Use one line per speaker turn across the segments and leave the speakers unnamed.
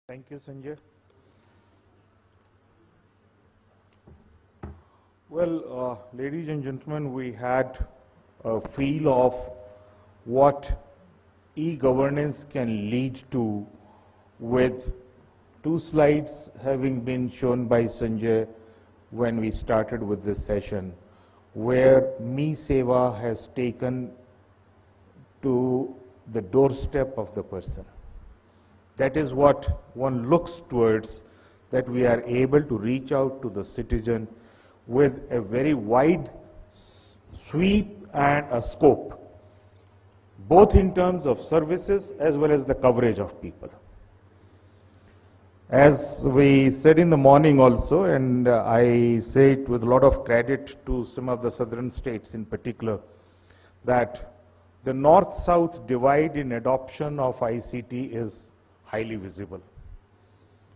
Thank you, Sanjay. Well, ladies and gentlemen, we had a feel of what e-governance can lead to with two slides having been shown by Sanjay when we started with this session, where Mi Seva has taken to the doorstep of the person. That is what one looks towards, that we are able to reach out to the citizen with a very wide sweep and a scope, both in terms of services as well as the coverage of people. As we said in the morning also, and I say it with a lot of credit to some of the southern states in particular, that the north-south divide in adoption of ICT is highly visible.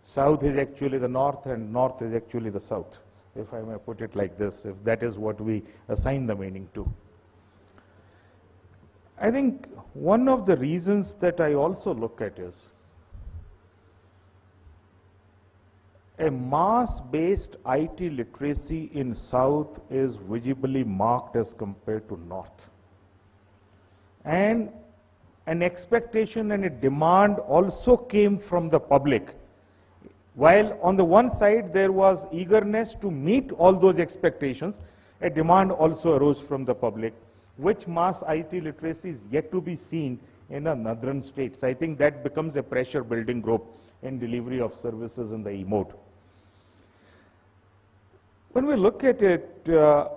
South is actually the north and north is actually the south, if I may put it like this, if that is what we assign the meaning to. I think one of the reasons that I also look at is a mass-based IT literacy in South is visibly marked as compared to North. And an expectation and a demand also came from the public. While on the one side there was eagerness to meet all those expectations, a demand also arose from the public, which mass IT literacy is yet to be seen in the northern states. I think that becomes a pressure building group in delivery of services in the E-mode. When we look at it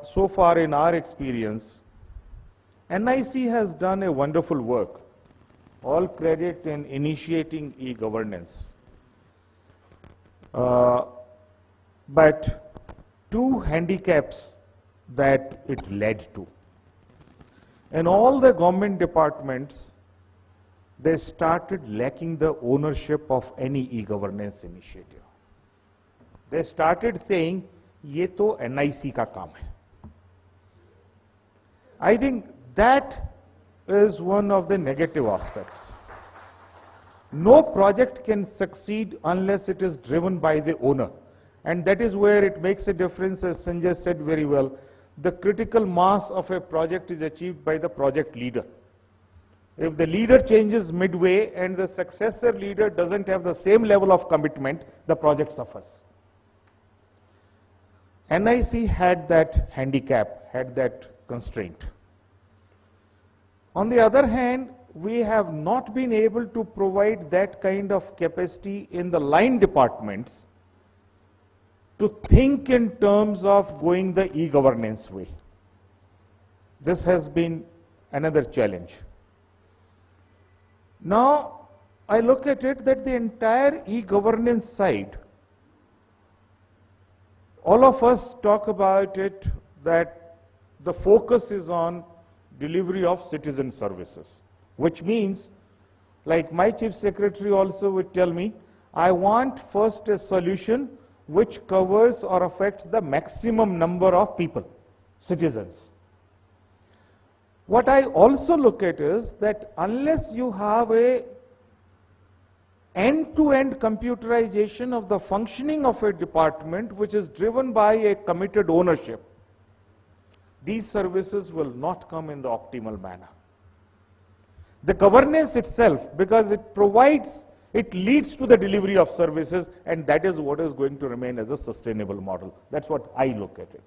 so far in our experience, NIC has done a wonderful work. All credit in initiating e-governance. But two handicaps that it led to. In all the government departments, they started lacking the ownership of any e-governance initiative. They started saying, "Ye to NIC ka kaam hai." I think that is one of the negative aspects. No project can succeed unless it is driven by the owner. And that is where it makes a difference, as Sanjay said very well. The critical mass of a project is achieved by the project leader. If the leader changes midway and the successor leader doesn't have the same level of commitment, the project suffers. NIC had that handicap, had that constraint. On the other hand, we have not been able to provide that kind of capacity in the line departments to think in terms of going the e-governance way. This has been another challenge. Now, I look at it that the entire e-governance side, all of us talk about it that the focus is on delivery of citizen services, which means, like my chief secretary also would tell me, I want first a solution which covers or affects the maximum number of people, citizens. What I also look at is that unless you have a end-to-end computerization of the functioning of a department which is driven by a committed ownership, these services will not come in the optimal manner. The governance itself, because it provides, it leads to the delivery of services, and that is what is going to remain as a sustainable model. That's what I look at it.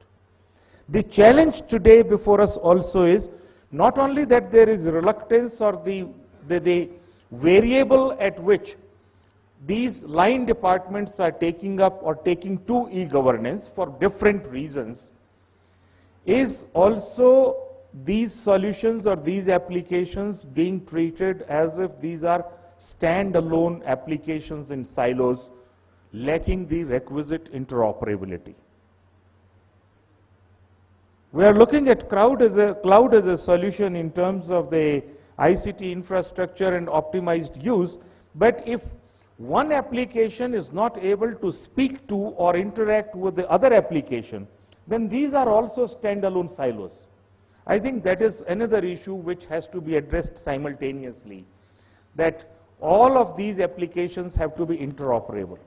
The challenge today before us also is not only that there is reluctance or the variable at which these line departments are taking up or taking to e-governance for different reasons, is also these solutions or these applications being treated as if these are standalone applications in silos, lacking the requisite interoperability. We are looking at cloud as a solution in terms of the ICT infrastructure and optimized use, but if one application is not able to speak to or interact with the other application, then these are also standalone silos. I think that is another issue which has to be addressed simultaneously, that all of these applications have to be interoperable.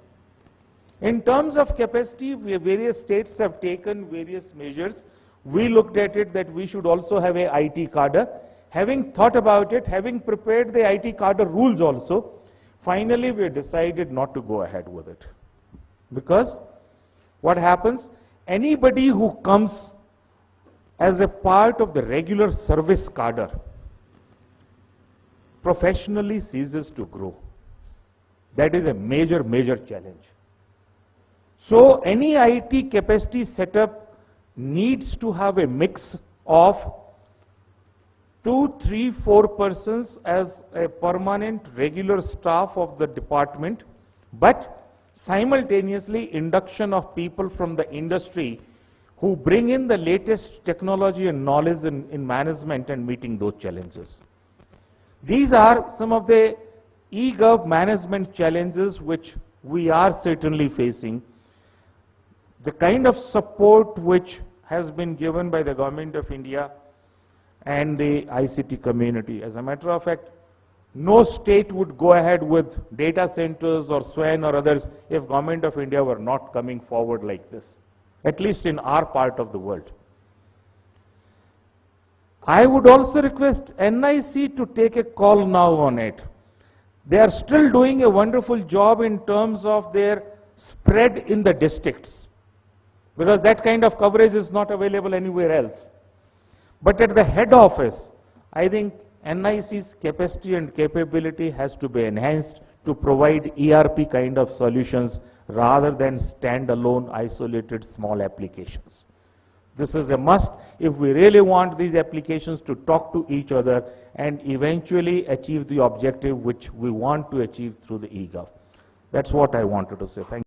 In terms of capacity, various states have taken various measures. We looked at it that we should also have a IT cadre. Having thought about it, having prepared the IT cadre rules also, finally we decided not to go ahead with it. Because what happens, anybody who comes as a part of the regular service cadre professionally ceases to grow. That is a major, major challenge. So any IT capacity setup needs to have a mix of 2, 3, 4 persons as a permanent regular staff of the department, but simultaneously induction of people from the industry who bring in the latest technology and knowledge in management and meeting those challenges. These are some of the e-gov management challenges which we are certainly facing. The kind of support which has been given by the Government of India and the ICT community. As a matter of fact, no state would go ahead with data centers or SWAN or others if Government of India were not coming forward like this, at least in our part of the world. I would also request NIC to take a call now on it. They are still doing a wonderful job in terms of their spread in the districts, because that kind of coverage is not available anywhere else. But at the head office, I think NIC's capacity and capability has to be enhanced to provide ERP kind of solutions rather than standalone isolated small applications. This is a must if we really want these applications to talk to each other and eventually achieve the objective which we want to achieve through the eGov. That's what I wanted to say. Thank you.